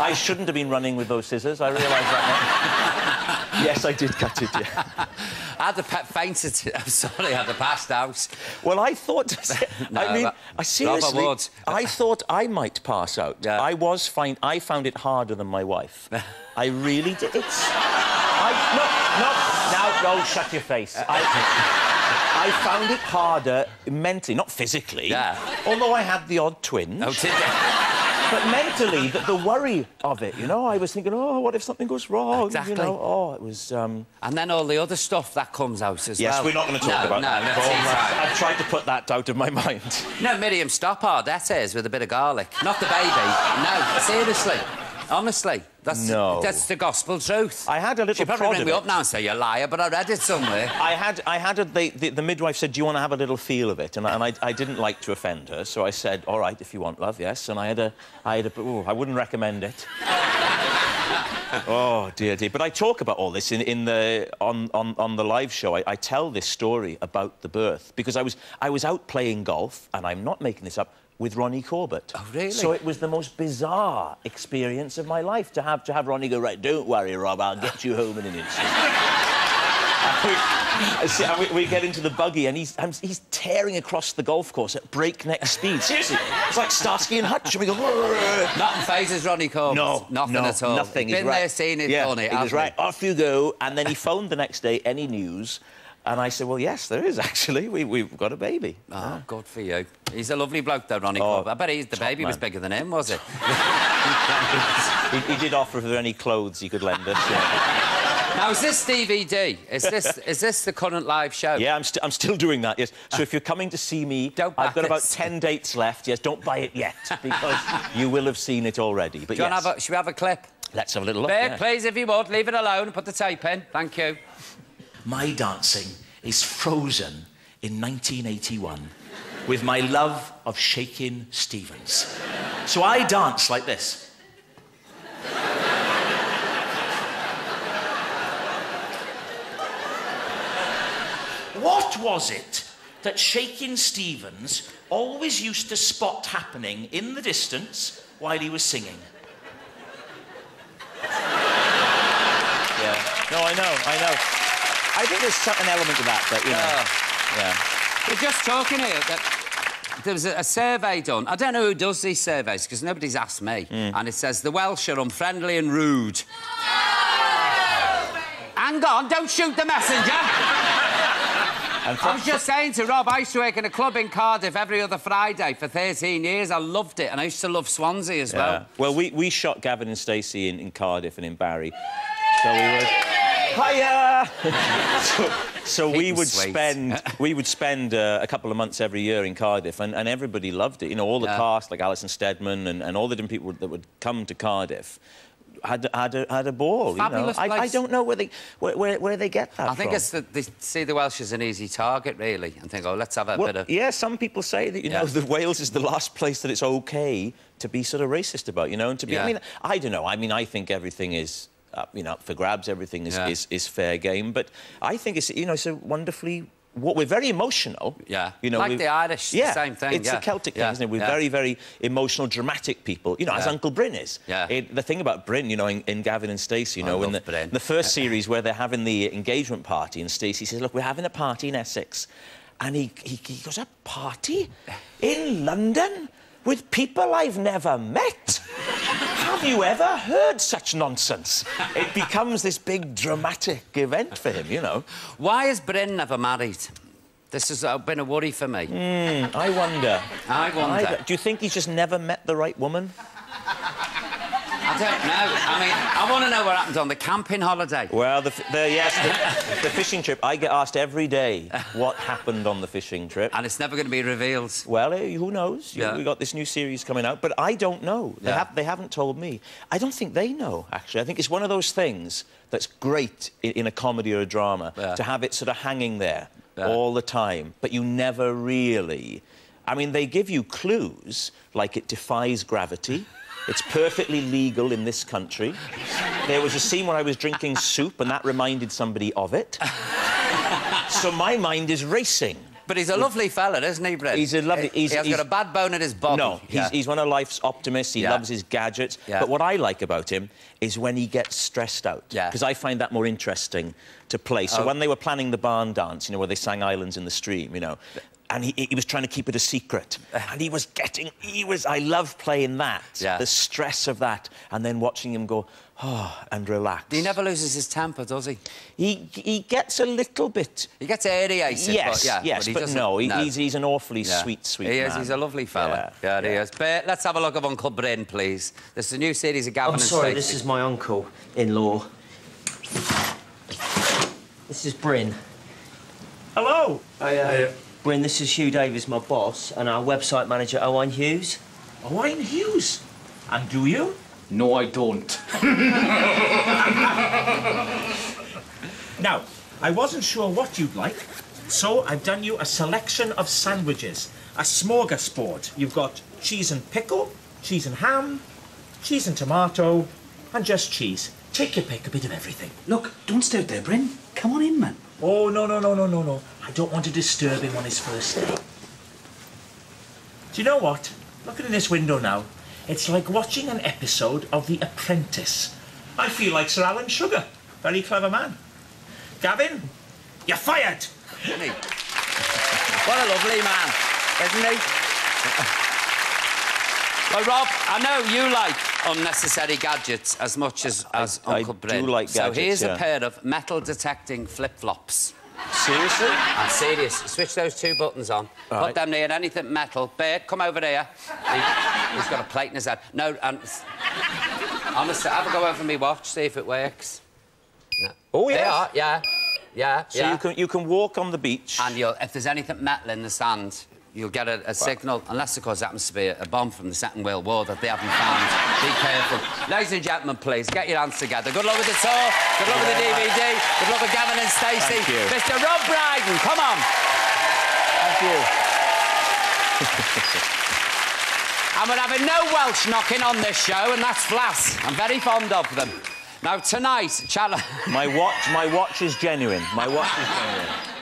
I shouldn't have been running with those scissors. I realise that now. Yes, I did cut it, yeah. I had fainted. I'm sorry, I had a passed out. Well, I thought... No, I mean, I seriously... Wood. I thought I might pass out. Yeah. I found it harder than my wife. I really did. It's... No, shut your face. I found it harder mentally, not physically. Yeah. Although I had the odd twinge. Oh, did you? But mentally, the worry of it, you know, I was thinking, oh, what if something goes wrong? Exactly. You know, oh, it was... And then all the other stuff that comes out as well. Yes, we're not going to talk about that. No, I've tried to put that out of my mind. No, Miriam, stop our dettes with a bit of garlic. Not the baby. No, seriously. Honestly. That's the gospel truth. I had a little She'd probably ring me up now and say, you're a liar, but I read it somewhere. The midwife said, do you want to have a little feel of it? And I didn't like to offend her, so I said, all right, if you want, love, yes. And I wouldn't recommend it. Oh, dear. But I talk about all this on the live show. I tell this story about the birth, because I was out playing golf, and I'm not making this up, with Ronnie Corbett. Oh, really? So it was the most bizarre experience of my life to have Ronnie go, right, don't worry, Rob, I'll get you home in an instant. we get into the buggy and he's tearing across the golf course at breakneck speed. Seriously, it's like Starsky and Hutch. And we go... Nothing phases Ronnie Corbett. No, nothing at all. Nothing. He's been there, seen it, done it. He was right, off you go. And then he phoned the next day, any news? And I said, well, yes, there is, actually. We've got a baby. Oh, yeah. Good for you. He's a lovely bloke, though, Ronnie Corbett. I bet the baby was bigger than him, was it? he did offer if there were any clothes he could lend us. Yeah. Now, is this DVD? Is this the current live show? Yeah, I'm still doing that, yes. So if you're coming to see me, I've got about 10 dates left. Yes, don't buy it yet, because you will have seen it already. But should we have a clip? Let's have a little look, Bert, please, if you would, leave it alone and put the tape in. Thank you. My dancing is frozen in 1981 with my love of Shakin' Stevens. So I dance like this. What was it that Shakin' Stevens always used to spot happening in the distance while he was singing? Yeah. No, I know. I think there's an element of that, but, you know... Yeah. We're just talking here that there was a survey done. I don't know who does these surveys, because nobody's asked me. And it says, the Welsh are unfriendly and rude. Hang on, don't shoot the messenger! I was just saying to Rob, I used to work in a club in Cardiff every other Friday for 13 years. I loved it, and I used to love Swansea as well. Well, we shot Gavin and Stacey in Cardiff and in Barry. So we were... Hiya! so we would spend a couple of months every year in Cardiff, and everybody loved it. You know, all the cast, like Alison Steadman and all the different people that would come to Cardiff had a ball. Fabulous you know? place. I don't know where they get that from. I think it's that they see the Welsh as an easy target, really, and think, oh, let's have a bit of... Yeah, some people say that, you know, that Wales is the last place that it's OK to be sort of racist about, you know, and to be... I mean, I don't know. I mean, I think everything is... you know, up for grabs, everything is fair game. But I think it's, you know, it's a wonderfully... We're very emotional. Yeah. You know, like the Irish, the same thing. It's a Celtic thing, isn't it? We're very, very emotional, dramatic people. You know, as Uncle Bryn is. Yeah. The thing about Bryn, you know, in Gavin and Stacey, you know, in the first series where they're having the engagement party, and Stacey says, look, we're having a party in Essex. And he goes, a party? In London? With people I've never met? Have you ever heard such nonsense? It becomes this big dramatic event for him, you know. Why is Bryn never married? This has been a worry for me. I wonder. Do you think he's just never met the right woman? I don't know. I mean, I want to know what happened on the camping holiday. Well, the fishing trip. I get asked every day what happened on the fishing trip. And it's never going to be revealed. Well, who knows? Yeah. We've got this new series coming out, but I don't know. They haven't told me. I don't think they know, actually. I think it's one of those things that's great in a comedy or a drama, to have it sort of hanging there all the time, but you never really... I mean, they give you clues, like it defies gravity. It's perfectly legal in this country. There was a scene where I was drinking soup, and that reminded somebody of it. So my mind is racing. But he's a lovely fella, isn't he, Bryn? He's a lovely... He has got a bad bone in his body. No, he's one of life's optimists. He loves his gadgets. But what I like about him is when he gets stressed out. Because I find that more interesting to play. So when they were planning the barn dance, you know, where they sang Islands in the Stream, you know, and he was trying to keep it a secret. And I love playing that. The stress of that. And then watching him go, and relax. He never loses his temper, does he? He gets a little bit... He gets aerated, but no, he's an awfully sweet man. He is, he's a lovely fella. Yeah, he is. But let's have a look at Uncle Bryn, please. This is a new series of Gavin and Stacey. I'm sorry, this is my uncle-in-law. This is Bryn. Hello. Bryn, this is Hugh Davies, my boss, and our website manager, Owain Hughes. Owain Hughes? And do you? No, I don't. Now, I wasn't sure what you'd like, so I've done you a selection of sandwiches. A smorgasbord. You've got cheese and pickle, cheese and ham, cheese and tomato, and just cheese. Take your pick, a bit of everything. Look, don't stay out there, Bryn. Come on in, man. Oh, no. I don't want to disturb him on his first day. Do you know what? Looking in this window now, it's like watching an episode of The Apprentice. I feel like Sir Alan Sugar. Very clever man. Gavin, you're fired! Isn't he? What a lovely man, isn't he? Well, Rob, I know you like unnecessary gadgets as much as Uncle Bryn. I do like gadgets, so here's a pair of metal-detecting flip-flops. Seriously? I'm serious. Switch those two buttons on. Put them near anything metal. Bear, come over here. He's got a plate in his head. No, honestly, have a go over my watch, see if it works. No. Oh, yes. Yeah. So you can walk on the beach. And if there's anything metal in the sand, you'll get a signal, unless, of course, it happens to be a bomb from the Second World War that they haven't found. Be careful. Ladies and gentlemen, please, get your hands together. Good luck with the tour. Good luck with the DVD. Good luck with Gavin and Stacey. Thank you. Mr. Rob Brydon, come on. Thank you. And we're having no Welsh knocking on this show, and that's flat. I'm very fond of them. Now, tonight, my watch is genuine. My watch is genuine.